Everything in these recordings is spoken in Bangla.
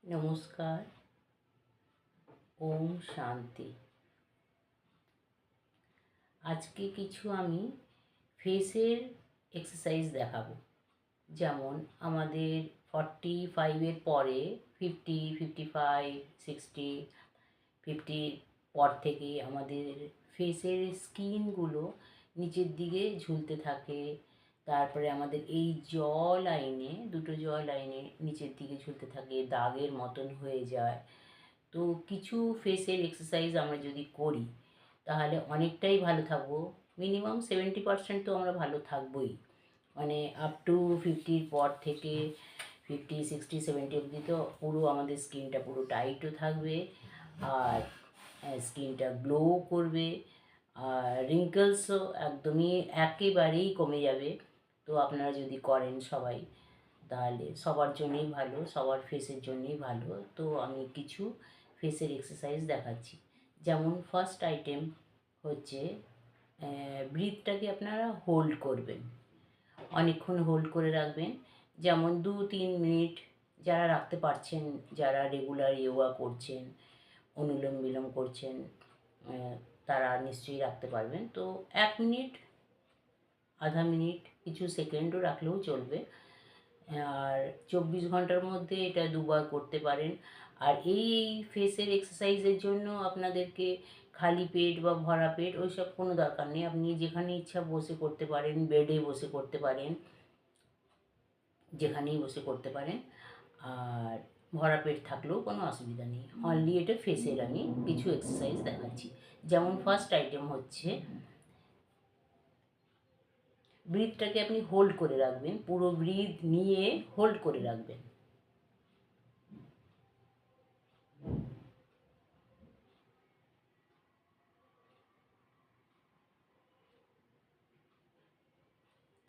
নমস্কার। ওম শান্তি। আজকে কিছু আমি ফেসের এক্সারসাইজ দেখাবো। যেমন আমাদের 45-এর পরে 50, 55, 60, 50 পর থেকে আমাদের ফেসের স্কিনগুলো নিচের দিকে ঝুলতে থাকে। তারপরে আমাদের এই দুটো জ লাইনে নিচের দিকে ঝুলতে থাকে, দাগের মতন হয়ে যায়। তো কিছু ফেসের এক্সারসাইজ আমরা যদি করি তাহলে অনেকটাই ভালো থাকবো। মিনিমাম 70% তো আমরা ভালো থাকবোই। মানে আপ টু 50-র পর থেকে 50, 60, 70 অবধি তো পুরো আমাদের স্কিনটা পুরো টাইটও থাকবে, আর স্কিনটা গ্লো করবে, আর রিঙ্কেলসও একদমই একেবারেই কমে যাবে। তো আপনারা যদি করেন সবাই, তাহলে সবার জন্যই ভালো, সবার ফেসের জন্যই ভালো। তো আমি কিছু ফেসের এক্সারসাইজ দেখাচ্ছি। যেমন ফার্স্ট আইটেম হচ্ছে ব্রিথটাকে আপনারা হোল্ড করবেন, অনেকক্ষণ হোল্ড করে রাখবেন। যেমন 2-3 মিনিট যারা রাখতে পারছেন, যারা রেগুলার যোগা করছেন, অনুলোম বিলোম করছেন, তারা নিশ্চয়ই রাখতে পারবেন। তো 1 মিনিট, আধা মিনিট, কিছু সেকেন্ডও রাখলেও চলবে। আর 24 ঘন্টার মধ্যে এটা দুবার করতে পারেন। আর এই ফেসের এক্সারসাইজের জন্য আপনাদেরকে খালি পেট বা ভরা পেট ওইসব কোনো দরকার নেই। আপনি যেখানে ইচ্ছা বসে করতে পারেন, বেডে বসে করতে পারেন, যেখানেই বসে করতে পারেন। আর ভরা পেট থাকলেও কোনো অসুবিধা নেই। অনলি এটা ফেসের আমি কিছু এক্সারসাইজ দেখাচ্ছি। যেমন ফার্স্ট আইটেম হচ্ছে ব্রিথটাকে আপনি হোল্ড করে রাখবেন, পুরো ব্রিথ নিয়ে হোল্ড করে রাখবেন।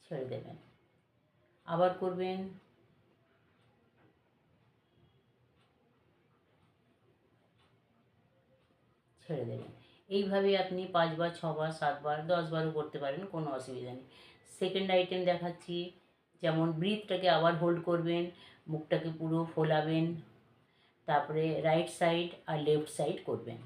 ছেড়ে দেবেন, আবার করবেন, ছেড়ে দেবেন। এইভাবে আপনি 5বার, 6বার, 7বার, 10বারও করতে পারেন, কোনো অসুবিধা নেই। সেকেন্ড আইটেম দেখাচ্ছি। যেমন ব্রিথটাকে আবার হোল্ড করবেন, মুখটাকে পুরো ফোলাবেন, তারপরে রাইট সাইড আর লেফট সাইড করবেন।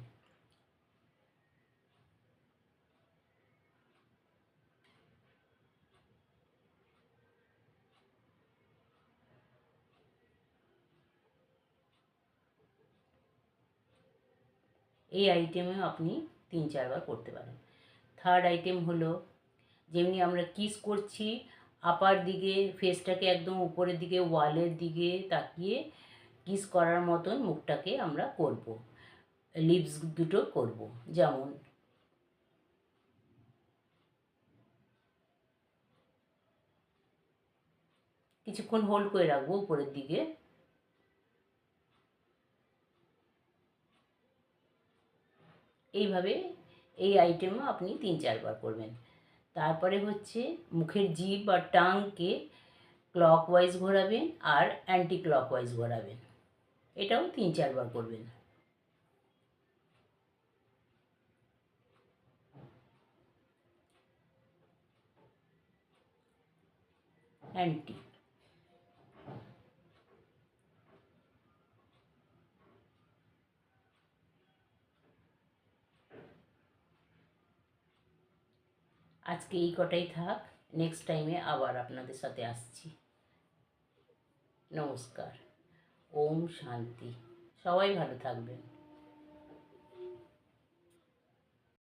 এই আইটেমেও আপনি 3-4বার করতে পারেন। থার্ড আইটেম হলো, যেমনি আমরা কিস করছি, আপার দিকে ফেসটাকে একদম উপরের দিকে ওয়ালের দিকে তাকিয়ে কিস করার মতন মুখটাকে আমরা করব, লিপস দুটো করব। যেমন কিছুক্ষণ হোল্ড করে রাখবো উপরের দিকে, এইভাবে এই আইটেমও আপনি 3-4বার করবেন। তারপরে হচ্ছে মুখের জিভ বা টাংকে ক্লকওয়াইজ ঘোরাবেন আর অ্যান্টি ক্লকওয়াইজ ঘোরাবেন, এটাও 3-4বার করবেন। অ্যান্টি। আজকে এই কটাই থাক, নেক্সট টাইমে আবার আপনাদের সাথে আসছি। নমস্কার। ওম শান্তি। সবাই ভালো থাকবেন।